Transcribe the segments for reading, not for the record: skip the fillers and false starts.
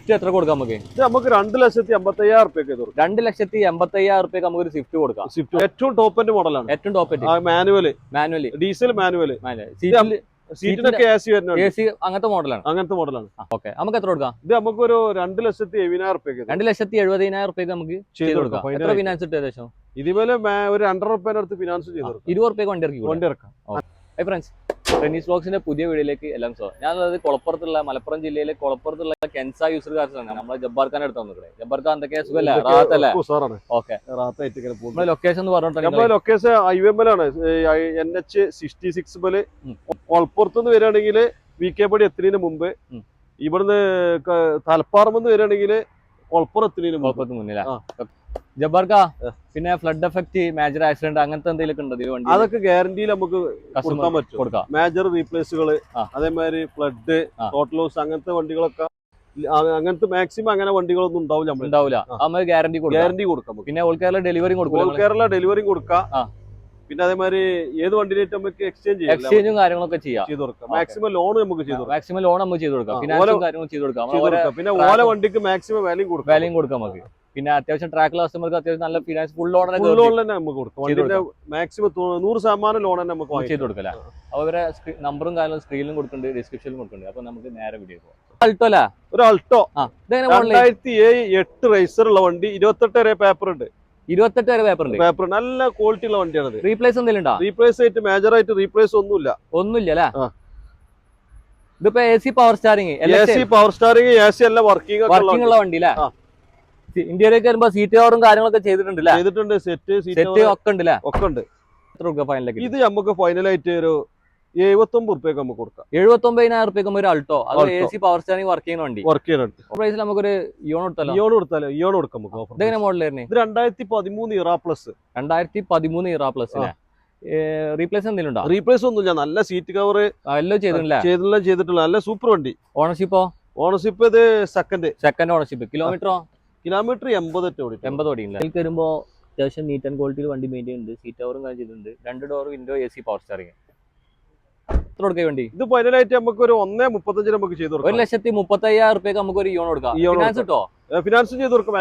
Swift എത്ര കൊടുക്കാം നമുക്ക്? ഇത് നമുക്ക് 2,85,000 റുപ്യക്ക് 2,85,000 റുപ്യക്ക് നമുക്ക് ഒരു സ്വിഫ്റ്റ് കൊടുക്കാം. സ്വിഫ്റ്റ് ഏറ്റവും ടോപ്പ് എൻഡ് മോഡലാണ്. ഏറ്റവും ടോപ്പ് മാനുവൽ ഡീസൽ മാനുവൽ. സീറ്റിനൊക്കെ AC വരുന്നുണ്ട്. AC അങ്ങനത്തെ മോഡലാണ്. ഓക്കെ, നമുക്ക് എത്ര കൊടുക്കാം? ഇത് നമുക്ക് ഒരു 2,70,000 റുപ്യക്ക് 2,70,000 റുപ്യക്ക് നമുക്ക് ചെയ്ത് കൊടുക്കാം. എത്ര ഫിനാൻസ് കിട്ടും ഏകദേശം? ഇതുപോലെ ഒരു 200 റുപ്യേന്റെ അടുത്ത് ഫിനാൻസ് ചെയ്ത് കൊടുക്കാം. 20 റുപ്യക്ക് വണ്ടി ഇറക്കാം. ഹൈ ഫ്രണ്ട്സ്, ടെന്നീസ് വ്ലോഗ്സിന്റെ പുതിയ വീഡിയോയിലേക്ക് എല്ലാം സ്വാഗതം. ഞാനുള്ളത് കുളപ്പുറത്തുള്ള മലപ്പുറം ജില്ലയിലെ കുളപ്പുറത്തുള്ള കെൻസ യൂസർ കാർസാണ്. നമ്മളെ ജബ്ബാർ ഖാൻ അടുത്ത് വന്നിട്ട്. ജബ്ബാർ ഖാൻ എന്തൊക്കെയാ സുഖല്ലേ? റാഹത്തല്ലേ? ഓക്കെ, നമ്മുടെ ലൊക്കേഷൻ എന്ന് പറഞ്ഞിട്ടുണ്ടെങ്കിൽ ലൊക്കേഷൻ IVMലാണ്. NH 66 മുതൽ കുളപ്പുറത്തുനിന്ന് വരികയാണെങ്കിൽ VK പടി എത്തുന്നതിന് മുമ്പ്, ഇവിടുന്ന് തലപ്പാറമെന്ന് വരികയാണെങ്കിൽ കുളപ്പുറം എത്തുന്നതിന് മുന്നിലാ. ജബ്ബാർക്കാ, പിന്നെ ഫ്ലഡ് എഫക്ട്, മേജർ ആക്സിഡന്റ് അങ്ങനത്തെ എന്തെങ്കിലും ഉണ്ടോ? അതൊക്കെ ഗ്യാരണ്ടിയിൽ നമുക്ക് കൊടുക്കാൻ പറ്റും. മേജർ റീപ്ലേസുകള്, അതേമാതിരി ഫ്ലഡ്, ടോട്ടൽ ലോസ് അങ്ങനത്തെ വണ്ടികളൊക്കെ, അങ്ങനത്തെ മാക്സിമം അങ്ങനെ വണ്ടികളൊന്നും ഉണ്ടാവില്ല. ഗ്യാരണ്ടി കൊടുക്കാം. പിന്നെ ഓൾ കേരള ഡെലിവറി കൊടുക്കാം. പിന്നെ അതേമാതിരി ഏത് വണ്ടിയിലായിട്ട് നമുക്ക് എക്സ്ചേഞ്ചും കാര്യങ്ങളൊക്കെ ചെയ്ത് കൊടുക്കാം. മാക്സിമം ലോൺ നമുക്ക് ചെയ്ത് കൊടുക്കാം. ഫിനാൻസും കാര്യങ്ങളും ചെയ്ത് കൊടുക്കാം. പിന്നെ ഓല വണ്ടിക്ക് മാക്സിമം വാല്യൂ കൊടുക്കാം നമുക്ക്. പിന്നെ അത്യാവശ്യം ട്രാക്ക് കസ്റ്റമർക്ക് അത്യാവശ്യം നല്ല ഫിനാൻസ് ഫുൾ ലോൺ തന്നെ നമുക്ക് കൊടുക്കാം. മാക്സിമം 100% ലോൺ തന്നെ നമുക്ക് ചെയ്ത് കൊടുക്കല. അവരെ നമ്പറും കാര്യങ്ങളും സ്ക്രീനിലും കൊടുക്കുന്നുണ്ട്, ഡിസ്ക്രിപ്ഷനിലും കൊടുക്കുന്നുണ്ട്. അപ്പൊ നമുക്ക് നേരെ വീഡിയോ പോകാം. അൾട്ടോ അല്ലേ? ഒരു അൾട്ടോ 2007 റേസർ ഉള്ള വണ്ടി, 28 വരെ പേപ്പർ ഉണ്ട്. 28 വരെ പേപ്പർ ഉണ്ട്. നല്ല ക്വാളിറ്റി ഉള്ള വണ്ടിയാണ്. റീപ്ലേസ് എന്തെങ്കിലും റീപ്ലേസ് ആയിട്ട് മേജർ ആയിട്ട് റീപ്ലേസ് ഒന്നുമില്ല അല്ലേ? ഇതിപ്പോ AC പവർ സ്റ്റാറിംഗ്, AC എല്ലാം വർക്കിംഗ് ഉള്ള വണ്ടി അല്ലേ? ഇന്ത്യയിലേക്ക് വരുമ്പോ സീറ്റ് കവറും കാര്യങ്ങളൊക്കെ ചെയ്തിട്ടുണ്ട്. സെറ്റ് ഒക്കെ ഉണ്ട്. ഇത് നമുക്ക് ഫൈനലായിട്ട് ഒരു 79 റുപ്യക്ക് നമുക്ക് കൊടുക്കാം. 79,000 റുപ്യക്ക് ഒരു അൾട്ടോ, അത് AC പവർ സ്റ്റാറിംഗ് വർക്ക് ചെയ്യുന്ന വണ്ടി. പ്രൈസിൽ നമുക്കൊരു ഇയോൺ കൊടുക്കാം. ഇതെങ്ങനെ മോഡലായിരുന്നു? ഇത് 2013 ഇറ പ്ലസ്. 2013 ഇറ പ്ലസ്. റീപ്ലേസ് എന്തെങ്കിലും ഉണ്ടോ? റീപ്ലേസ് ഒന്നുമില്ല. നല്ല സീറ്റ് കവർ എല്ലാം ചെയ്തിട്ടുള്ള നല്ല സൂപ്പർ വണ്ടി. ഓണർഷിപ്പ് ഇത് സെക്കൻഡ് ഓണർഷിപ്പ്. കിലോമീറ്റർ 80 ഓടിയില്ല. ഇതിൽ വരുമ്പോ അത്യാവശ്യം നീറ്റ് ആൻഡ് ക്വാളിറ്റിയിൽ വണ്ടി മെയിൻറ്റെയിൻ ഉണ്ട്. സീറ്റ് കവറും കാര്യം ചെയ്തിട്ടുണ്ട്. 2 door window, AC power steering. എത്ര കൊടുക്കാൻ വേണ്ടി? ഇത് ഫൈനലായിട്ട് നമുക്ക് ഒരു 1,35 നമുക്ക് ചെയ്ത് കൊടുക്കാം. 1,35,000 റുപ്യക്ക് നമുക്ക് ഒരു ഇയോൺ കൊടുക്കാം. ഫിനാൻസ് കിട്ടോ? ഫിനാൻസ് ചെയ്ത് കൊടുക്കാം.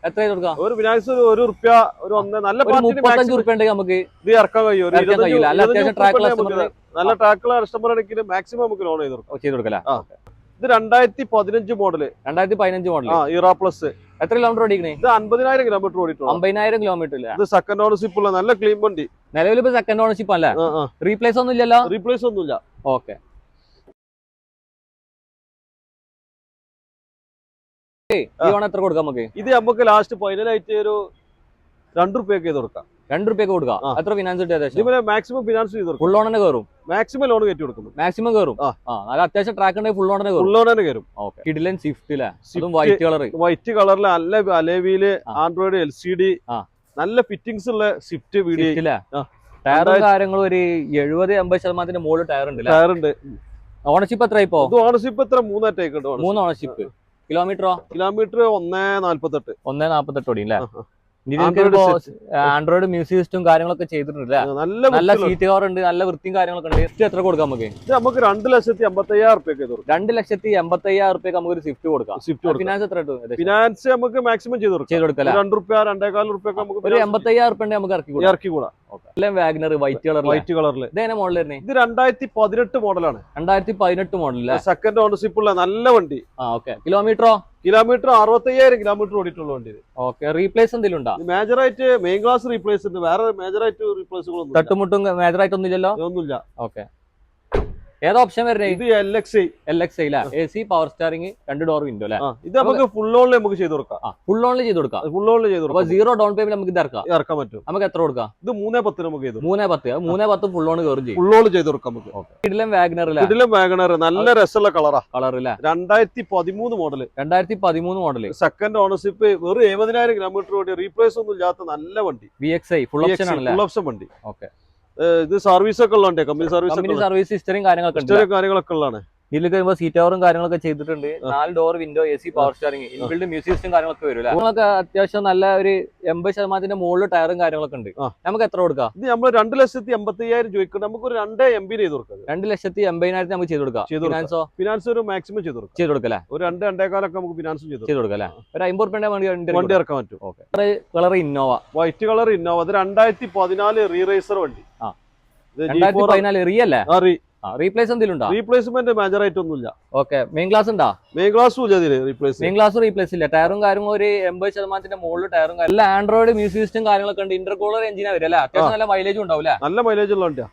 എത്ര കൊടുക്കാം? ഒരു ഫിനാൻസ് ₹1 നല്ല 35 റുപ്യ ഉണ്ടെങ്കിൽ നമുക്ക് ഇത് ഇറക്കാൻ കഴിയും. നല്ല ട്രാക്കുള്ള കസ്റ്റമർ ആണെങ്കിൽ മാക്സിമം നമുക്ക് ലോൺ ചെയ്ത് കൊടുക്കാം. ഇത് 2015 മോഡല്. 2015 മോഡൽ ഇറ പ്ലസ്. എത്ര കിലോമീറ്റർ ഓടിക്കണേ? ഇത് 50,000 കിലോമീറ്റർ ഓടിയിട്ടുള്ളൂ. 50,000 കിലോമീറ്റർ. ഇത് സെക്കൻഡ് ഓണർഷിപ്പ് ഉള്ള നല്ല ക്ലീൻ വണ്ടി. നിലവിൽ ഇപ്പൊ സെക്കൻഡ് ഓണർഷിപ്പ് അല്ലേ? റീപ്ലേസ് ഒന്നും ഇല്ലല്ലോ? റീപ്ലേസ് ഒന്നുമില്ല. ഓക്കെ, എത്ര കൊടുക്കാം നമുക്ക്? ഇത് നമുക്ക് ലാസ്റ്റ് ഫൈനലായിട്ട് ഒരു 2 റുപ്യക്ക് ചെയ്ത് കൊടുക്കാം. 2 റുപ്യക്ക് കൊടുക്കാം. എത്ര ഫിനാൻസ് കിട്ടും? മാക്സിമം ഫിനാൻസ് ചെയ്ത് കൊടുക്കും. ഫുൾ ലോൺ തന്നെ കയറും. മാക്സിമം ലോൺ കയറ്റി കൊടുക്കും. മാക്സിമം കയറും. നല്ല അത്യാവശ്യം ട്രാക്ക് ഉണ്ടെങ്കിൽ ഫുൾ ലോൺ തന്നെ കയറും. കിഡിലൻ സ്വിഫ്റ്റ് വൈറ്റ് കളറിൽ നല്ല അലേവിയില് ആൻഡ്രോയിഡ് LCD നല്ല ഫിറ്റിംഗ്സ് ഉള്ള സ്വിഫ്റ്റ് വീഡിയോ. ടയറും കാര്യങ്ങളും ഒരു 70-80% മുകളിൽ ടയർ ഉണ്ട്. ഓണർഷിപ്പ് എത്ര ഇപ്പോ? ഓണർഷിപ്പ് എത്ര? 3 ഓണർഷിപ്പ്. കിലോമീറ്റർ 1,48. 1,48 ഓടി അല്ലേ? ആൻഡ്രോയിഡ് മ്യൂസിക് സിസ്റ്റം കാര്യങ്ങളൊക്കെ ചെയ്തിട്ടുണ്ട്. നല്ല സീറ്റ് കവർ ഉണ്ട്, നല്ല വൃത്തിയും കാര്യങ്ങളൊക്കെ ഉണ്ട്. എത്ര കൊടുക്കാം നമുക്ക്? നമുക്ക് 2,85,000 റുപ്യക്ക് 2,85,000 റുപ്യക്ക് നമുക്ക് ഒരു സ്വിഫ്റ്റ് കൊടുക്കാം. ഫിനാൻസ് എത്ര കിട്ടും? ഫിനാൻസ് നമുക്ക് മാക്സിമം ചെയ്ത് കൊടുക്കാം. 2 റുപ്യ 2,4 റുപ്യക്ക് നമുക്ക് ഒരു 85,000 റുപ്യ നമുക്ക് ഇറക്കിക്കൂടാ. വാഗ്നർ വൈറ്റ് കളറിൽ. ഇതേനെ മോഡലായിരുന്നു? ഇത് 2018 മോഡലാണ്. 2018 മോഡൽ. സെക്കൻഡ് ഓണർഷിപ്പ് ഉള്ള നല്ല വണ്ടി. കിലോമീറ്റർ 65,000 കിലോമീറ്റർ ഓടിയിട്ടുള്ള വണ്ടി. ഓക്കെ, റീപ്ലേസ് എന്തെങ്കിലും ഉണ്ടോ? മേജർ ആയിട്ട് മെയിൻ ക്ലാസ് റീപ്ലേസ് ഉണ്ട്. വേറെ മേജർ ആയിട്ട് റീപ്ലേസുകളൊന്നും തട്ടുമുട്ടും മേജർ ആയിട്ടൊന്നും ഇല്ലല്ലോ? ഒന്നുമില്ല. ഓക്കെ, ഏതാ ഓപ്ഷൻ വരുന്നത്? ഇത് LXI AC power steering, 2 door window അല്ലേ? ഇത് നമുക്ക് ഫുൾ ലോണിൽ നമുക്ക് ചെയ്ത് കൊടുക്കാം. ഫുൾ ലോണിൽ ചെയ്ത് കൊടുക്കാം. 0 ഡൗൺ പേയ്മെന്റ് നമുക്ക് ഇറക്കാൻ പറ്റും. നമുക്ക് എത്ര കൊടുക്കാം? ഇത് 3,10 നമുക്ക് ചെയ്തു. 3,10 ഫുൾ ലോൺ കയറും ചെയ്യും. ഫുൾ ലോൺ ചെയ്ത് കൊടുക്കാം നമുക്ക്. കിഡിലൻ വാഗ്നർ നല്ല രസമുള്ള കളർ അല്ലേ? 2013 മോഡല്. 2013 മോഡല്. സെക്കൻഡ് ഓണർഷിപ്പ് വെറും 70,000 കിലോമീറ്റർ ഓടി. റീപ്ലേസ് ഒന്നും ഇല്ലാത്ത നല്ല വണ്ടി. VXI ഫുൾ ഓപ്ഷൻ ആണല്ലേ? ഫുൾ ഓപ്ഷൻ വണ്ടി. ഓക്കെ, ഇത് സർവീസ് ഒക്കെ ഉള്ളതുണ്ട്. കമ്പനി സർവീസ് ഹിസ്റ്ററിയും കാര്യങ്ങളൊക്കെ ഉള്ളതാണ്. ഇതിൽ വരുമ്പോൾ സീറ്റ് കവറും കാര്യങ്ങളൊക്കെ ചെയ്തിട്ടുണ്ട്. 4 door window, AC, power steering, inbuilt music system കാര്യങ്ങളൊക്കെ വരും. നമ്മളൊക്കെ അത്യാവശ്യം നല്ല ഒരു 80% മുകളിൽ ടയറും കാര്യങ്ങളൊക്കെ ഉണ്ട്. നമുക്ക് എത്ര കൊടുക്കാം? ഇത് നമ്മൾ 2,85,000 ചോദിക്കുന്നത്, നമുക്ക് ഒരു 2 MB ചെയ്ത് കൊടുക്കാം. 2,80,000 നമുക്ക് ചെയ്ത് കൊടുക്കാം. ഫിനാൻസ് ഒരു മാക്സിമം ചെയ്ത് കൊടുക്കാം. ഒരു 2-2.25 നമുക്ക് ഫിനാൻസ് ചെയ്ത് കൊടുക്കാം. ഒരു 50 റുപ്യ വണ്ടി ഇറക്കാൻ പറ്റും. Colour Innova, white colour Innova. അത് 2014 റീറേസർ വണ്ടി. 2014 റിയല്ലേ? റീപ്ലേസ് എന്തെങ്കിലും റീപ്ലേസ്മെന്റ് മേജർ ആയിട്ട് ഒന്നുമില്ല. ഓക്കെ. മെയിൻ ഗ്ലാസ് ഉണ്ടോ? മെയിൻ ഗ്ലാസ് റീപ്ലേസ് ഇല്ല. ടയറും കാര്യങ്ങളും ഒരു 80% മുകളിൽ ടയറും എല്ലാം ആൻഡ്രോയിഡ് മ്യൂസിക് സിസ്റ്റം കാര്യങ്ങളൊക്കെ ഉണ്ട്. ഇന്റർകൂളർ എഞ്ചിനാ വരും അല്ലേ? അത്യാവശ്യം നല്ല മൈലേജും ഉണ്ടാവില്ല. നല്ല മൈലേജ് ഉള്ള വണ്ടിയാ.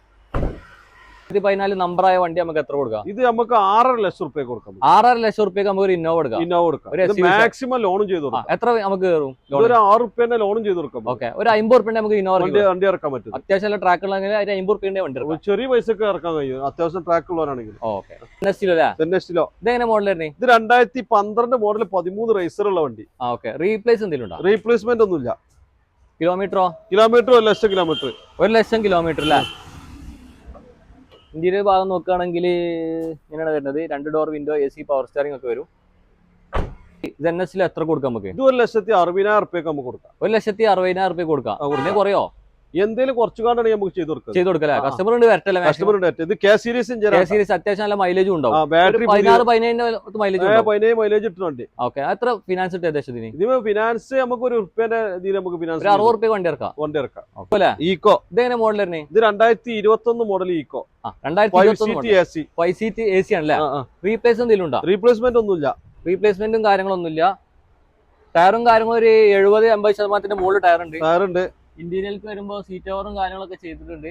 2014 നമ്പറായ വണ്ടി നമുക്ക് എത്ര കൊടുക്കാം? ഇത് നമുക്ക് 6.5 ലക്ഷം റുപ്യ കൊടുക്കാം. 6.5 ലക്ഷം റുപ്യക്ക് നമുക്ക് ഒരു ഇന്നോവ കൊടുക്കാം. മാക്സിമം ലോണും ചെയ്ത് കൊടുക്കാം. എത്ര നമുക്ക് കയറും? ഒരു 6 റുപ്യന്റെ ലോണും ചെയ്ത് കൊടുക്കാം. ഓക്കെ. ഒരു 50 റുപ്യ നമുക്ക് ഇന്നോവ വണ്ടി ഇറക്കാൻ പറ്റും. അത്യാവശ്യം നല്ല ട്രാക്ക് ഉള്ളതെങ്കിൽ 50 റുപ്യന്റെ വണ്ടി ചെറിയ പൈസക്ക് ഇറക്കാൻ കഴിയും. അത്യാവശ്യം ട്രാക്ക് ഉള്ളവരാണെങ്കിൽ. ഓക്കെ. ഇതെങ്ങനെ മോഡൽ? ഇത് 2012 മോഡൽ 13 റേസർ ഉള്ള വണ്ടി. ഓക്കെ. റീപ്ലേസ് എന്തെങ്കിലും ഉണ്ടോ? റീപ്ലേസ്മെന്റ് ഒന്നുമില്ല. കിലോമീറ്ററോ? 1 ലക്ഷം കിലോമീറ്റർ. 1 ലക്ഷം കിലോമീറ്റർ അല്ലേ? ഇന്ത്യയുടെ ഭാഗം നോക്കുകയാണെങ്കിൽ ഇങ്ങനെയാണ് വരുന്നത്. 2 door window, AC, power steering ഒക്കെ വരും. ഇത് NS എത്ര കൊടുക്കാം നമുക്ക്? ഇത് 1,60,000 റുപ്യക്ക് നമുക്ക് കൊടുക്കാം. 1,60,000 റുപ്യ കൊടുക്കാം. പിന്നെ കുറയോ? എന്തെങ്കിലും കുറച്ചു കാണാണ് നമുക്ക് ചെയ്ത് കൊടുക്കാം. കസ്റ്റമർ ഉണ്ട് വരട്ടല്ലേ? ഇത് K സീരീസ് അത്യാവശ്യം നല്ല മൈലേജും ഉണ്ടാവും. ബാറ്ററി 16-17 മൈലേജ് ഇട്ടുണ്ട്. ഓക്കെ. എത്ര ഫിനാൻസ് ഇട്ട് ഏകദേശത്തിന്? ഇതിന് ഫിനാൻസ് നമുക്ക് ഒരു റുപ്യന്റെ നമുക്ക് ഫിനാൻസ് 60 റുപ്യ വണ്ടി ഇറക്കാം. ഈക്കോ. ഇതെങ്ങനെ മോഡൽ തന്നെ? ഇത് 2021 മോഡൽ ഈക്കോ. 5 സീറ്റ് AC ആണല്ലേ? റീപ്ലേസ് എന്തെങ്കിലും ഉണ്ടോ? റീപ്ലേസ്മെന്റ് ഒന്നുമില്ല. റീപ്ലേസ്മെന്റും കാര്യങ്ങളൊന്നുമില്ല. ടയറും കാര്യങ്ങളും ഒരു 70-80% മുകളിൽ ടയറുണ്ട്. ഇന്റീരിയർക്ക് വരുമ്പോ സീറ്റ് കവറും കാര്യങ്ങളൊക്കെ ചെയ്തിട്ടുണ്ട്.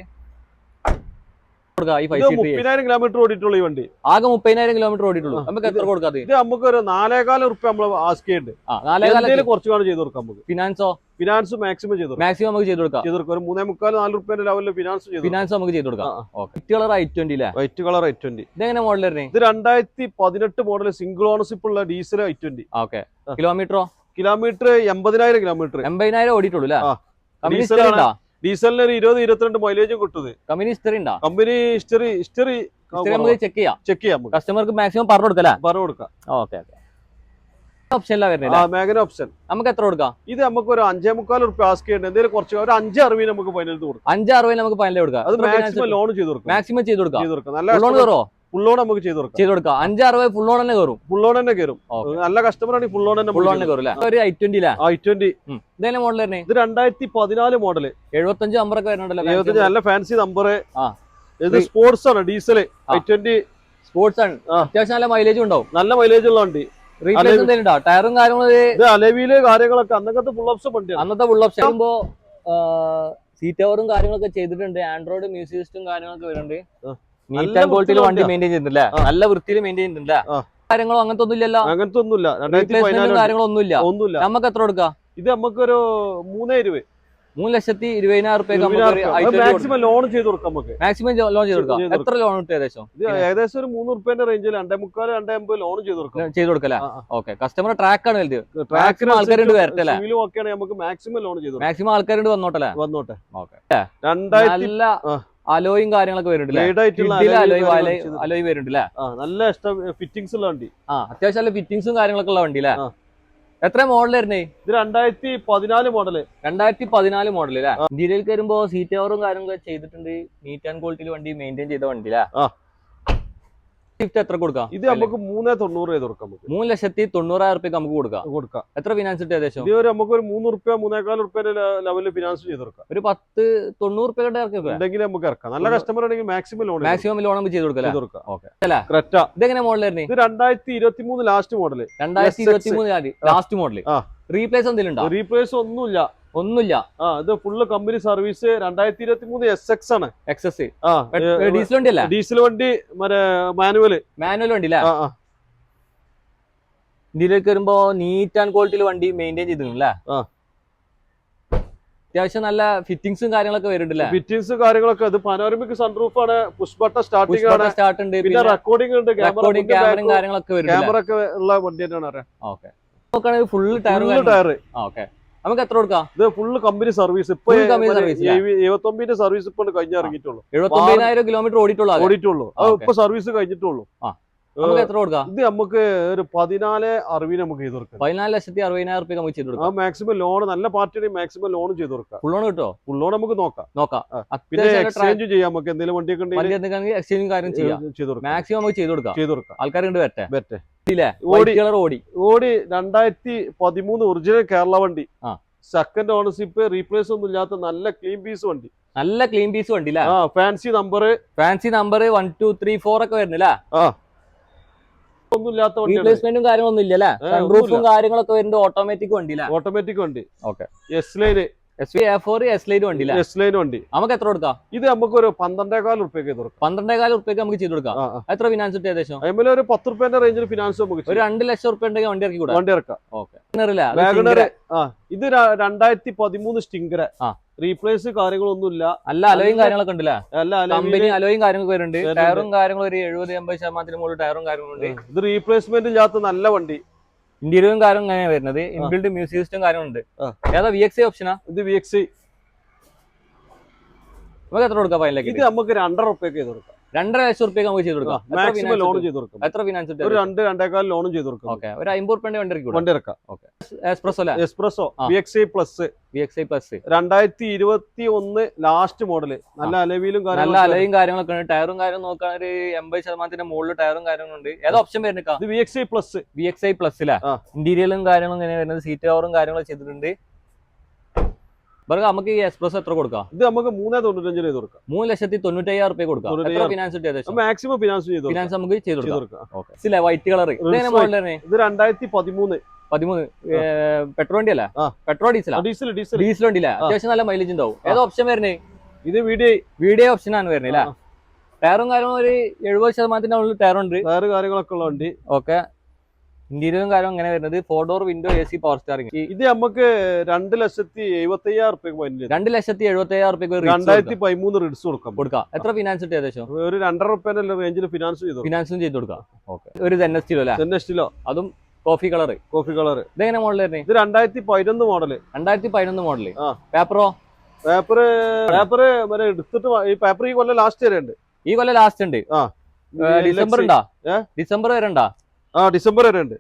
30,000 കിലോമീറ്റർ ഓടിയിട്ടുള്ളൂ ഈ വണ്ടി. ആകെ 30,000 കിലോമീറ്റർ ഓടിയിട്ടുള്ളൂ. നമുക്ക് എത്ര കൊടുക്കാതെ? ഇത് നമുക്ക് ഒരു 4.25 റുപ്യ നമ്മൾ ആസ്ക് ചെയ്യുന്നുണ്ട്. കുറച്ചുകാണ് ചെയ്ത് കൊടുക്കാം. നമുക്ക് ഫിനാൻസ് മാക്സിമം നമുക്ക് ചെയ്ത് കൊടുക്കാം. ഒരു 3.25-4 റുപ്യന്റെ ലെവലിൽ ഫിനാൻസ് നമുക്ക് ചെയ്ത് കൊടുക്കാം. White colour i20. White colour i20. ഇതെങ്ങനെ മോഡൽ വരുന്നത്? ഇത് 2018 മോഡൽ സിംഗിൾ ഓണർഷിപ്പ് ഉള്ള diesel i20. Okay. Kilometre 80,000 kilometre. 80,000 ഓടിയിട്ടുള്ളൂ അല്ലേ? ഡീസലിന് ഒരു 20-22 മൈലേജും കിട്ടുന്നത്. കമ്പനി ഹിസ്റ്ററി ഉണ്ടോ? കമ്പനി ഹിസ്റ്ററി ചെക്ക് ചെയ്യാം. കസ്റ്റമർക്ക് മാക്സിമം പറഞ്ഞു കൊടുക്കാം. ഓക്കെ. ഓപ്ഷൻ മാഗ്ന ഓപ്ഷൻ നമുക്ക് എത്ര കൊടുക്കാം? ഇത് നമുക്ക് ഒരു 5.25 റുപ്യ ആസ്ക് ചെയ്യേണ്ടത്. എന്തെങ്കിലും കുറച്ച് ഒരു 5.60 നമുക്ക് ഫൈനൽ കൊടുക്കാം. 5.60 നമുക്ക് ഫൈനൽ കൊടുക്കാം. അത് മാക്സിമം ലോൺ ചെയ്ത് കൊടുക്കാം. നല്ല ഫുൾ ലോൺ നമുക്ക് ചെയ്ത് കൊടുക്കാം. 5.60 ഫുൾ ലോൺ തന്നെ കയറും. നല്ല കസ്റ്റമർ ആണ്. ഫുൾ ലോൺ തന്നെ കയറും. ഒരു i20. ഇതേ മോഡൽ തന്നെ? ഇത് 2014 മോഡൽ. 75 നമ്പറൊക്കെ വരുന്നുണ്ടല്ലോ. 75 നല്ല ഫാൻസി നമ്പർ. ഇത് സ്പോർട്സ് ആണ്. ഡീസൽ i20 സ്പോർട്സ് ആണ്. അത്യാവശ്യം നല്ല മൈലേജ് ഉണ്ടാവും. നല്ല മൈലേജ് ഉള്ള വണ്ടി. ടയറും കാര്യങ്ങളും അലവില് കാര്യങ്ങളൊക്കെ അന്നത്തെ ഫുൾ ഓപ്ഷൻ വണ്ടിയാണ്. അന്നത്തെ ഫുൾ ഓപ്ഷൻ ആകുമ്പോ സീറ്റ് കവറും കാര്യങ്ങളൊക്കെ ചെയ്തിട്ടുണ്ട്. ആൻഡ്രോയിഡ് മ്യൂസിക് സിസ്റ്റം കാര്യങ്ങളൊക്കെ വരുന്നുണ്ട്. നീറ്റ് ആൻഡ് ക്വാളിറ്റിയിൽ വണ്ടി മെയിൻറ്റെയിൻ ചെയ്യുന്നില്ല. നല്ല വൃത്തിയിൽ മെയിൻറ്റെയിൻ ചെയ്യുന്നില്ല. കാര്യങ്ങളോ അങ്ങനത്തെ ഒന്നുമില്ലല്ലോ. അങ്ങനത്തെ ഒന്നുമില്ല. ഒന്നുമില്ല. നമുക്ക് എത്ര കൊടുക്കാം? ഇത് നമുക്കൊരു 3,20,000 റുപ്യ മാക്സിമം ലോൺ ചെയ്ത് കൊടുക്കാം. മാക്സിമം ലോൺ ചെയ്ത് കൊടുക്കാം. എത്ര ലോൺ കിട്ടും ഏകദേശം? ഏകദേശം ഒരു 3 റുപ്യന്റെ റേഞ്ചിൽ 2.25-2.50 ലോൺ ചെയ്ത് കൊടുക്കാം. ഓക്കെ. കസ്റ്റമർ ട്രാക്ക് ആണ് വലുത്. ട്രാക്കിന് ആൾക്കാരുണ്ട് വരട്ടല്ലേ? നമുക്ക് മാക്സിമം ലോൺ ചെയ്ത് മാക്സിമം ആൾക്കാരുണ്ട് വന്നോട്ടെ. ഓക്കെ. നല്ല അലോയും കാര്യങ്ങളൊക്കെ വരുന്നുണ്ടല്ലേ? അലോയ് വരുന്നുണ്ടല്ലേ? നല്ല ഫിറ്റിംഗ്സ് ഉള്ള വണ്ടി. അത്യാവശ്യം നല്ല ഫിറ്റിംഗ്സും കാര്യങ്ങളൊക്കെ ഉള്ള വണ്ടി അല്ലേ? എത്ര മോഡൽ വരുന്നേ? ഇത് 2014 മോഡല്. 2014 മോഡൽ അല്ലേ? ഇന്ത്യയിലേക്ക് വരുമ്പോ സീറ്റ് കവറും കാര്യങ്ങളൊക്കെ ചെയ്തിട്ടുണ്ട്. നീറ്റ് ആൻഡ് ക്വാളിറ്റിയിൽ വണ്ടി മെയിൻറ്റെയിൻ ചെയ്ത വണ്ടി അല്ലേ? ഷിഫ്റ്റ് എത്ര കൊടുക്കാം? ഇത് നമുക്ക് 3.90 ചെയ്ത് കൊടുക്കാം. 3,90,000 റുപ്യ നമുക്ക് കൊടുക്കാം. എത്ര ഫിനാൻസ് ഇട്ട് ഏകദേശം? ഇത് നമുക്ക് ഒരു 3 റുപ്യ 3.25 റുപ്യ ലെവലിൽ ഫിനാൻസ് ചെയ്ത് കൊടുക്കാം. ഒരു 10-90 റുപ്യ ഉണ്ടെങ്കിൽ നമുക്ക് ഇറക്കാം. നല്ല കസ്റ്റമർ ആണെങ്കിൽ മാക്സിമം ലോൺ നമുക്ക് ചെയ്ത് കൊടുക്കാം. ക്രെറ്റ. ഇതെങ്ങനെ മോഡൽ വരുന്നത്? ഇത് 2023 last model. 2023 last model. Replace എന്തെങ്കിലും ഉണ്ടോ? റീപ്ലേസ് ഒന്നുമില്ല. ഇത് ഫുള്ള് കമ്പനി സർവീസ്. 2023 SX ആണ്. ഡീസൽ വണ്ടി അല്ല? ഡീസൽ വണ്ടി. മാനുവൽ വണ്ടി അല്ലേ? ഇന്ത്യയിലേക്ക് വരുമ്പോ നീറ്റ് ആൻഡ് ക്വാളിറ്റിയിൽ വണ്ടി മെയിൻറ്റെയിൻ ചെയ്തിട്ടുണ്ടല്ലേ? അത്യാവശ്യം നല്ല ഫിറ്റിംഗ്സും കാര്യങ്ങളൊക്കെ വരുന്നുണ്ടല്ലേ? ഫിറ്റിംഗ്സ് കാര്യങ്ങളൊക്കെ. ഇത് പനോരമിക് സൺറൂഫ് ആണ്. പുഷ് ബട്ടൺ സ്റ്റാർട്ടിംഗ് ആണ്. പിന്നെ റെക്കോർഡിംഗ് ഉണ്ട്. ക്യാമറയും കാര്യങ്ങളൊക്കെ ക്യാമറ ഒക്കെ ഉള്ള വണ്ടി തന്നെയാണ്. Full tyre. നമുക്ക് എത്ര കൊടുക്കാം? ഇത് ഫുള്ള് കമ്പനി സർവീസ്. ഇപ്പൊ 79 സർവീസ് ഇപ്പൊ കഴിഞ്ഞ ഇറങ്ങിയിട്ടുള്ളൂ. 79,000 കിലോമീറ്റർ ഓടിയിട്ടുള്ളൂ. ഇപ്പൊ സർവീസ് കഴിഞ്ഞിട്ടുള്ളൂ. നമുക്ക് എത്ര കൊടുക്കാം? ഇത് നമുക്ക് ഒരു 14,60 നമുക്ക് ചെയ്ത് കൊടുക്കാം. 14,60,000 റുപ്യ നമുക്ക് ചെയ്ത് കൊടുക്കാം. മാക്സിമം ലോൺ നല്ല പാർട്ടിയുടെ മാക്സിമം ലോൺ ചെയ്ത് കൊടുക്കാം. ഫുൾ ലോൺ കിട്ടോ? ഫുൾ ലോൺ നമുക്ക് നോക്കാം. പിന്നെ അത്യാവശ്യം എക്സ്ചേഞ്ച് ചെയ്യാം. നമുക്ക് എന്തെങ്കിലും വണ്ടിയൊക്കെ ഉണ്ടെങ്കിൽ എക്സ്ചേഞ്ചും കാര്യം ചെയ്യാം. മാക്സിമം നമുക്ക് ചെയ്ത് കൊടുക്കാം. ആൾക്കാർ കണ്ട് വരട്ടെ. ഓടി 2013 ഒറിജിനൽ കേരള വണ്ടി, സെക്കൻഡ് ഓണർഷിപ്പ്, റീപ്ലേസ് ഒന്നും ഇല്ലാത്ത നല്ല ക്ലീൻ പീസ് വണ്ടി. നല്ല ക്ലീൻ പീസ് വണ്ടി. ഫാൻസി നമ്പർ 1 2 3 4 ഒക്കെ വരുന്നില്ല. ഒന്നും ഇല്ലാത്ത വണ്ടി. റീപ്ലേസ്മെന്റും കാര്യങ്ങളൊന്നും ഇല്ലല്ലേ? സൺറൂഫും കാര്യങ്ങളൊക്കെ വരുന്നത് ഓട്ടോമാറ്റിക് വണ്ടി. ഓട്ടോമാറ്റിക് വണ്ടി. ഓക്കെ. S-Line A4 S-Line വണ്ടി. S-Line വണ്ടി നമുക്ക് എത്ര കൊടുക്കാം? ഇത് നമുക്ക് ഒരു 12,000 റുപ്യക്ക് ചെയ്ത് കൊടുക്കാം. 12,000 റുപ്യക്ക് നമുക്ക് ചെയ്ത് കൊടുക്കാം. എത്ര ഫിനാൻസ് കിട്ടും ഏകദേശം? അതുപോലെ ഒരു 10 റുപ്യന്റെ റേഞ്ചിൽ ഫിനാൻസ് നമുക്ക് ഒരു 2 ലക്ഷം റുപ്യ ഉണ്ടെങ്കിൽ വണ്ടി ഇറക്കി കൂടാ. വണ്ടി ഇറക്കാം. ഇത് 2013 സ്റ്റിംഗർ. റീപ്ലേസ് കാര്യങ്ങളൊന്നുമില്ല. നല്ല അലോയും കാര്യങ്ങളൊക്കെ ഉണ്ടല്ലേ? കമ്പനി അലോയും കാര്യങ്ങളൊക്കെ വരുന്നുണ്ട്. ടയറും കാര്യങ്ങളും ഒരു 70-80% മുകളിൽ ടയറും കാര്യങ്ങളുണ്ട്. ഇത് റീപ്ലേസ്മെന്റ് ഇല്ലാത്ത നല്ല വണ്ടി. ഇന്റീരിയറും കാര്യം ഇങ്ങനെ വരുന്നത്. ഇൻബിൽഡ് മ്യൂസിക് സിസ്റ്റം കാര്യങ്ങളുണ്ട്. ഏതാ VXI ഓപ്ഷനാ? ഇത് VXI. നമുക്ക് എത്ര കൊടുക്കാം ഫൈനലേക്ക്? ഇത് നമുക്ക് 2.5 റുപ്യക്ക് ചെയ്ത് കൊടുക്കാം. 2.5 ലക്ഷം റുപ്യക്ക് നമുക്ക് ചെയ്ത് കൊടുക്കാം. മാക്സിമം ലോൺ ചെയ്ത് കൊടുക്കാം. എത്ര ഫിനാൻസ്? ഒരു 2-2.25 ലോണും ചെയ്ത് കൊടുക്കാം. ഓക്കെ. ഒരു 50 റുപ്യന്റെ വണ്ടി ഇറക്കാം. Espresso VXI plus 2021 last model. നല്ല അലവിലും നല്ല അലയും കാര്യങ്ങളൊക്കെ ഉണ്ട്. ടയറും കാര്യം നോക്കാൻ ഒരു 80% മുകളിൽ ടയറും കാര്യങ്ങളുണ്ട്. ഏതാ ഓപ്ഷൻ വരുന്നത്? ഇത് VXI പ്ലസ്. ഇന്റീരിയലും കാര്യങ്ങളും ഇങ്ങനെ വരുന്നത്. സീറ്റ് കവറും കാര്യങ്ങളും ചെയ്തിട്ടുണ്ട്. നമുക്ക് ഈ എക്സ്പ്രസ് എത്ര കൊടുക്കാം? ഇത് നമുക്ക് 3.95 ചെയ്ത് കൊടുക്കാം. 3,95,000 റുപ്യ കൊടുക്കാം. എത്ര ഫിനാൻസ് കിട്ടും? മാക്സിമം ഫിനാൻസ് നമുക്ക് ചെയ്ത് കൊടുക്കാം. White colour. ഇത് 2013 പെട്രോൾ വണ്ടി അല്ല? പെട്രോൾ ഡീസൽ വണ്ടിയില്ല. അത്യാവശ്യം നല്ല മൈലേജ് ഉണ്ടാവും. ഏതാ ഓപ്ഷൻ വരുന്നത്? ഇത് വീഡിയോ ഓപ്ഷൻ ആണ് വരുന്നത്. ടയറും കാര്യങ്ങളും ഒരു 70% ടയറുണ്ട്. ടയർ കാര്യങ്ങളൊക്കെ ഉള്ള വണ്ടി. ഓക്കെ. ഇന്റീരിയറും കാര്യം അങ്ങനെ വരുന്നത്. 4 door window AC power steering. ഇത് നമുക്ക് 2,75,000 റുപ്യക്ക് 2,75,000 റുപ്യക്ക് 2013 റിഡ്സ് കൊടുക്കാം. എത്ര ഫിനാൻസ് കിട്ടും ഏകദേശം? ഒരു 2.5 റുപ്യന്റെ റേഞ്ചിൽ ഫിനാൻസും ചെയ്ത് കൊടുക്കാം. ഓക്കെ. ഒരു ZNSTലോ അതും കോഫി കളർ. ഇതെങ്ങനെ മോഡൽ വരുന്നത്? ഇത് 2011 മോഡല്. 2011 മോഡല്. പേപ്പർ എടുത്തിട്ട് ഈ പേപ്പർ ഈ കൊല്ലം ലാസ്റ്റ് വരെ ഉണ്ട്. ഈ കൊല്ലം ലാസ്റ്റ് ഉണ്ട്. ഡിസംബർ ഉണ്ടാ? ഡിസംബർ വരെ ഉണ്ടാ? ഡിസംബർ വരെ ഉണ്ട്.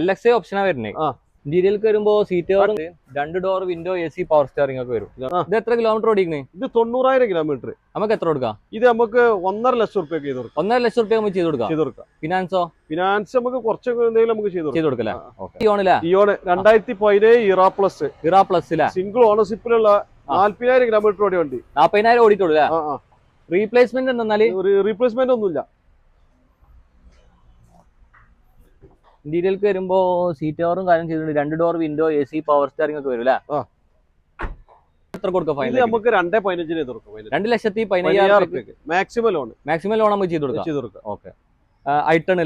LXI ഓപ്ഷനാ വരുന്നത്. ഇന്റീരിയർക്ക് വരുമ്പോ seat cover, 2 door window AC power steering ഒക്കെ വരും. ഇത് എത്ര കിലോമീറ്റർ ഓടിക്കുന്നത്? ഇത് 90,000 കിലോമീറ്റർ. നമുക്ക് എത്ര കൊടുക്കാം? ഇത് നമുക്ക് 1.5 ലക്ഷം റുപ്യക്ക് ചെയ്ത് കൊടുക്കാം. 1.5 ലക്ഷം റുപ്യ നമുക്ക് ചെയ്ത് കൊടുക്കാം. ഫിനാൻസ് നമുക്ക് കുറച്ചൊക്കെ എന്തെങ്കിലും നമുക്ക് ചെയ്ത് കൊടുക്കാം. ഇയോൺ 2017 ഇറ പ്ലസ് സിംഗിൾ ഓണർഷിപ്പിലുള്ള 40,000 കിലോമീറ്റർ ഓടിയ വണ്ടി. 40,000 ഓടിയിട്ടുള്ളൂ. റീപ്ലേസ്മെന്റ് എന്നാൽ? റീപ്ലേസ്മെന്റ് ഒന്നുമില്ല. ഇന്റീരിയർക്ക് വരുമ്പോ സീറ്റ് കവറും കാര്യം ചെയ്തിട്ടുണ്ട്. 2 door window AC power steering ഒക്കെ വരും. എത്ര കൊടുക്കാം ഫൈനൽ? നമുക്ക് 2.15 ചെയ്ത് കൊടുക്കാം. 2,15,000 മാക്സിമം ലോൺ നമുക്ക് ചെയ്ത് കൊടുക്കാം. Okay. I ten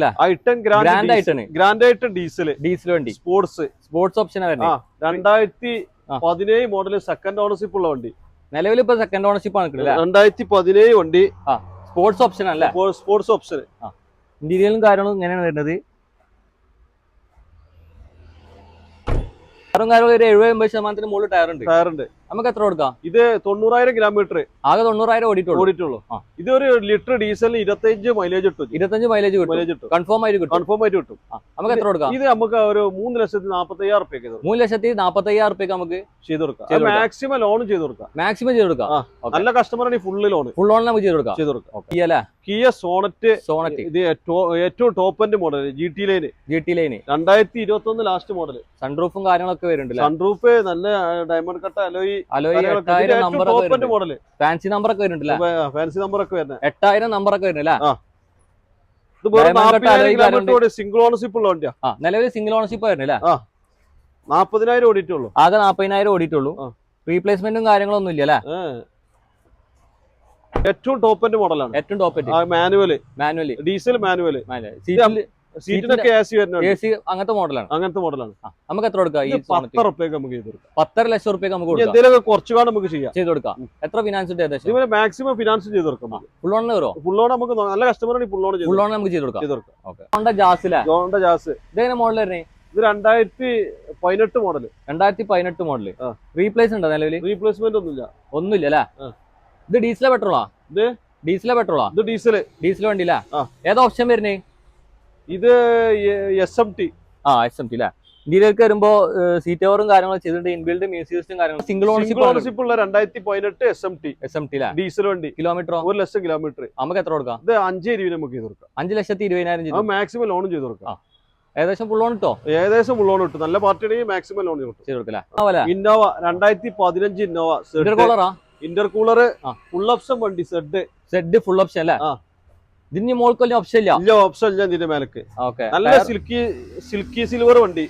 grand i ten diesel വണ്ടി. Sports option 2017 model second ownership ഉള്ള വണ്ടി. നിലവിൽ ഇപ്പൊ സെക്കൻഡ് ഓണർഷിപ്പ് ആണ്. 2017 വണ്ടി. സ്പോർട്സ് ഓപ്ഷൻ അല്ല? Sports option. ഇന്റീരിയലും കാര്യങ്ങളും ഇങ്ങനെയാണ് വരുന്നത്. ഒരു 70-80% മുകളിൽ ടയർ ഉണ്ട്. നമുക്ക് എത്ര കൊടുക്കാം? ഇത് 90,000 കിലോമീറ്റർ. ആകെ 90,000 ഓടിയിട്ടുള്ളൂ. ഇതൊരു ലിറ്റർ ഡീസലിന് 25 മൈലേജ് കിട്ടും. 25 മൈലേജ് കിട്ടും. കൺഫേം ആയിട്ട് കിട്ടും. നമുക്ക് എത്ര കൊടുക്കാം? ഇത് നമുക്ക് ഒരു 3,45,000 റുപ്യക്ക് 3,45,000 റുപ്യക്ക് നമുക്ക് ചെയ്ത് കൊടുക്കാം. മാക്സിമം ലോൺ ചെയ്ത് കൊടുക്കാം. നല്ല കസ്റ്റമറാണ്. ഫുൾ ലോൺ നമുക്ക് ചെയ്ത് കൊടുക്കാം. Kia Sonet. ഇത് ഏറ്റവും top end model GT line 2021 last model. സൺറൂഫും കാര്യങ്ങളൊക്കെ വരുന്നുണ്ട്. സൺറൂഫ് നല്ല ഡയമണ്ട് കട്ട അലോയ് മോഡൽ. ഫാൻസി നമ്പർ ഒക്കെ വരുന്നുണ്ടല്ലേ? ഫാൻസി നമ്പർ ഒക്കെ വരുന്നത് 8000 നമ്പർ ഒക്കെ വരുന്നില്ല. സിംഗിൾ ഓണർഷിപ്പ് ഉള്ള വണ്ടിയാ. നിലവിൽ സിംഗിൾ ഓണർഷിപ്പ് വരുന്നില്ല. 40,000 ഓടിയിട്ടുള്ളൂ. ആകെ 40,000 ഓടിയിട്ടുള്ളൂ. റീപ്ലേസ്മെന്റും കാര്യങ്ങളൊന്നും ഇല്ലല്ലേ? ഏറ്റവും ടോപ്പ് എൻഡ് മോഡലാണ്. ഏറ്റവും top end manual diesel manual. സീറ്റിനൊക്കെ AC അങ്ങനത്തെ മോഡലാണ്. നമുക്ക് എത്ര കൊടുക്കാം? 10 റുപ്യക്ക് നമുക്ക് ചെയ്ത് കൊടുക്കാം. 10.5 ലക്ഷം റുപ്യക്ക് നമുക്ക് എന്തെങ്കിലും കുറച്ചുകാലം നമുക്ക് ചെയ്ത് കൊടുക്കാം. എത്ര ഫിനാൻസ് ഏകദേശം? മാക്സിമം ഫിനാൻസ് ചെയ്ത് കൊടുക്കാം. ഫുൾ ലോൺ കയറോ? ഫുൾ ലോൺ നമുക്ക് നല്ല കസ്റ്റമറാണ്. ഫുൾ ലോൺ നമുക്ക് ചെയ്ത് കൊടുക്കാം. Honda jazz. ഇതെങ്ങനെ മോഡൽ വരുന്നത്? ഇത് 2018 മോഡൽ. 2018 മോഡൽ. റീപ്ലേസ് ഉണ്ടോ നിലവിൽ? റീപ്ലേസ്മെന്റ് ഒന്നുമില്ല അല്ലേ? ഇത് ഡീസലോ പെട്രോളാ? ഇത് ഡീസൽ വണ്ടിയില്ല. ഏതാ ഓപ്ഷൻ വരുന്നത്? ഇത് SMT. SMT അല്ലേ. ഇന്ത്യയിലേക്ക് വരുമ്പോ സീറ്റ് കവറും കാര്യങ്ങളും ചെയ്തിട്ടുണ്ട്, ഇൻബിൽഡ് മ്യൂസിക് സിസ്റ്റം കാര്യങ്ങളും. സിംഗിൾ ഓണർഷിപ്പ് ഉള്ള 2018 SMT ഡീസൽ വണ്ടി. കിലോമീറ്ററോ? 1,00,000 കിലോമീറ്റർ. നമുക്ക് എത്ര കൊടുക്കാം? ഇത് 5,20,000 നമുക്ക് ചെയ്ത് കൊടുക്കാം. 5,20,000 മാക്സിമം ലോണും ചെയ്ത് കൊടുക്കാം. ഏകദേശം ഫുൾ ലോൺ കിട്ടോ? ഏകദേശം ഫുൾ ലോൺ കിട്ടും. നല്ല പാർട്ടിയാണെങ്കിൽ മാക്സിമം ലോൺ ചെയ്ത് കൊടുക്കാം. Innova 2015 Innova intercooler full option വണ്ടി. സെഡ് ഫുൾ ഓപ്ഷൻ അല്ലേ? ഇതിന് മോൾക്ക് വലിയ ഓപ്ഷൻ ഇല്ല. ഇല്ല, ഓപ്ഷൻ ഇല്ല ഇതിന്റെ മേലക്ക്. നല്ല സിൽക്കി സിൽവർ വണ്ടി.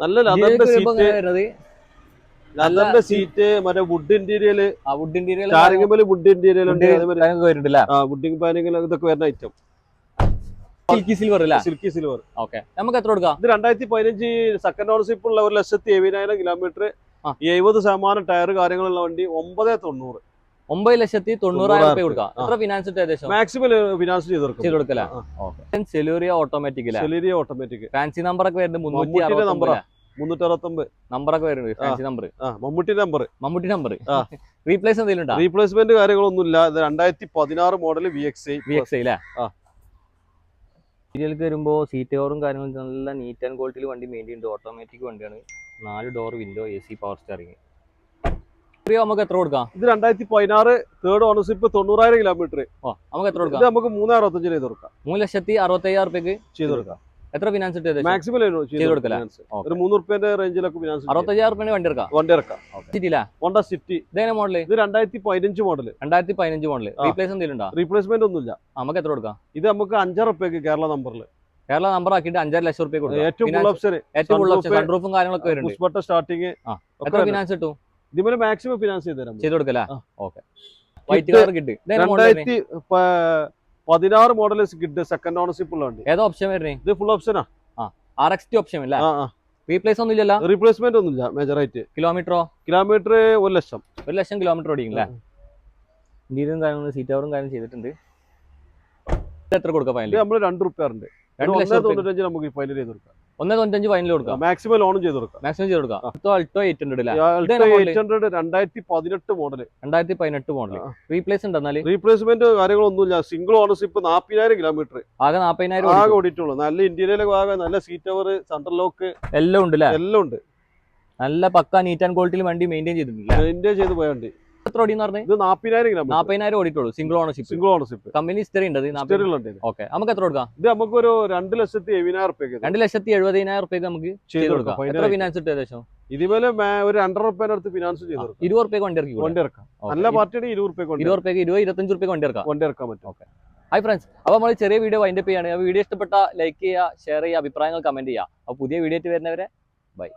നല്ല ലെതറിന്റെ സീറ്റ്, മറ്റേ വുഡ് ഇന്റീരിയൽ വുഡ് ഇന്റീരിയൽ ഉണ്ട്. വുഡിങ് പാനിങ് ഇതൊക്കെ വരുന്ന ഐറ്റം. സിൽക്കി സിൽവർ അല്ലേ? Silky silver. ഓക്കെ, നമുക്ക് എത്ര കൊടുക്കാം? ഇത് 2015 സെക്കൻഡ് ഓണർഷിപ്പ് ഉള്ള 1,70,000 കിലോമീറ്റർ, 70% ടയർ കാര്യങ്ങളുള്ള വണ്ടി. 9,90,000. 9,90,000 കൊടുക്കാം. എത്ര ഫിനാൻസ് ഏകദേശം? മാക്സിമം ഫിനാൻസ് ചെയ്ത് കൊടുക്കല്ലേ? സെലൂറിയ ഓട്ടോമാറ്റിക് ഫാൻസി നമ്പർ ഒക്കെ വരുന്നത് 369 നമ്പറൊക്കെ വരുന്നത്. Fancy number, Mammootty number. Replace എന്തെങ്കിലും ഉണ്ടോ? റീപ്ലേസ്മെന്റ് കാര്യങ്ങളൊന്നുമില്ല. ഇത് 2016 മോഡൽ VXi അല്ലേ? സീരിയലേക്ക് വരുമ്പോൾ സീറ്റ് കവറും കാര്യങ്ങളും നല്ല നീറ്റ് ആൻഡ് ക്വാളിറ്റിയിൽ വണ്ടി മെയിൻറ്റെയിൻ ഉണ്ട്. ഓട്ടോമാറ്റിക് വണ്ടിയാണ്. 4 door window, AC power steering. നമുക്ക് എത്ര കൊടുക്കാം? ഇത് 2016 തേർഡ് ഓണർഷിപ്പ്, 90,000 കിലോമീറ്റർ. നമുക്ക് എത്ര കൊടുക്കാം? ഇത് നമുക്ക് 3,65,000 ചെയ്ത് കൊടുക്കാം. 3,65,000 ചെയ്ത് കൊടുക്കാം. എത്ര ഫിനാൻസ് മാക്സിമം ചെയ്ത് കൊടുക്കാം. ഒരു 300 രൂപയുടെ റേഞ്ചിലൊക്കെ ഫിനാൻസ്. 65,000 വണ്ടി ഇറക്കാം. Honda city. ഇതേ മോഡൽ. ഇത് 2015 മോഡൽ. 2015 മോഡൽ. റീപ്ലേസ് എന്തെങ്കിലും ഉണ്ടോ? റീപ്ലേസ്മെന്റ് ഒന്നുമില്ല. നമുക്ക് എത്ര കൊടുക്കാം? ഇത് നമുക്ക് 5,000 രൂപയ്ക്ക് കേരള നമ്പറിൽ. കേരള നമ്പർ ആക്കിയിട്ട് 5,00,000 രൂപ കൊടുക്കാം. ഏറ്റവും ഫുൾ ഓപ്ഷൻ, സൺറൂഫും കാര്യങ്ങളൊക്കെ വരുന്നുണ്ട്. പുഷ്പട്ട സ്റ്റാർട്ടിങ്. എത്ര ഫിനാൻസ് കിട്ടും? ഇതിന് മാക്സിമം ഫിനാൻസ് ചെയ്ത് കൊടുക്കല്ലേ? ഓക്കെ. വൈറ്റ് കളർ കിട്ടി. 2016 മോഡൽ കിഡ്, സെക്കൻഡ് ഓണർഷിപ്പ് ഉള്ള വണ്ടി. ഏതാ ഓപ്ഷൻ വരുന്നത്? ഇത് ഫുൾ ഓപ്ഷനാ. RXT ഓപ്ഷൻ അല്ലേ? റീപ്ലേസ് ഒന്നും ഇല്ലല്ലോ? റീപ്ലേസ്മെന്റ് ഒന്നുമില്ല മേജർ ആയിട്ട്. കിലോമീറ്ററോ? കിലോമീറ്റർ 1,00,000 കിലോമീറ്റർ ഓടിക്കില്ലേ? ഇന്ത്യയിലും കാര്യങ്ങളും സീറ്റ് കവറും കാര്യം ചെയ്തിട്ടുണ്ട്. എത്ര കൊടുക്കാം? നമ്മൾ 2 റുപ്യ ഉണ്ട്. 1,95,000 നമുക്ക് ഫൈനൽ ചെയ്ത് കൊടുക്കാം. 1,95,000 ഫൈനൽ കൊടുക്കാം. മാക്സിമം ലോണും ചെയ്ത് കൊടുക്കാം. അൾട്ടോ 800 അല്ലേ? 2018 മോഡൽ. 2018 മോഡൽ. റീപ്ലേസ് ഉണ്ടോ? റീപ്ലേസ്മെന്റ് കാര്യങ്ങളൊന്നുമില്ല. Single ownership, 40,000 kilometre. ആകെ 40,000 ആകെ ഓടിയിട്ടുള്ളൂ. നല്ല ഇന്ത്യയിലെ ഭാഗം, നല്ല സീറ്റ് കവർ, സെൻട്രൽ ലോക്ക് എല്ലാം ഉണ്ട്. എല്ലാം ഉണ്ട്. നല്ല പക്ക നീറ്റ് ആൻഡ് ക്വാളിറ്റിയിൽ വണ്ടി മെയിൻറ്റെയിൻ ചെയ്തിട്ടുണ്ട്. മെയിൻറ്റെയിൻ ചെയ്ത് പോയ വണ്ടി. എത്ര ഓടിയെന്ന് പറഞ്ഞത്? ഇത് 40,000 കിലോമീറ്റർ. 40,000 ഓടിയിട്ടുള്ളൂ. Single ownership. കമ്പനി ഹിസ്റ്ററി ഉണ്ട്. ഓക്കെ, നമുക്ക് എത്ര കൊടുക്കാം? ഇത് നമുക്ക് ഒരു 2,70,000 രൂപയ്ക്ക്. 2,70,000 രൂപയ്ക്ക് നമുക്ക് ചെയ്ത് കൊടുക്കാം. എത്ര ഫിനാൻസ് കിട്ടും ഏകദേശം? ഇതുപോലെ ഒരു 2,500 രൂപയുടെ അടുത്ത് ഫിനാൻസ് ചെയ്ത് കൊടുക്കാം. 20 രൂപയ്ക്ക് വണ്ടി ഇറക്കാം. നല്ല പാർട്ടിയുടെ 20 രൂപയ്ക്ക് 25 രൂപയ്ക്ക് വണ്ടി ഇറക്കാം പറ്റും. ഓക്കെ. ഹായ് ഫ്രണ്ട്സ്, അപ്പോൾ നമ്മൾ ചെറിയ വീഡിയോ വൈൻഡപ്പ് ചെയ്യാണ്. വീഡിയോ ഇഷ്ടപ്പെട്ട ലൈക്ക് ചെയ്യുക, ഷെയർ ചെയ്യുക, അഭിപ്രായങ്ങൾ കമന്റ് ചെയ്യുക. അപ്പോൾ പുതിയ വീഡിയോ ആയിട്ട് വരുന്നവരെ ബൈ.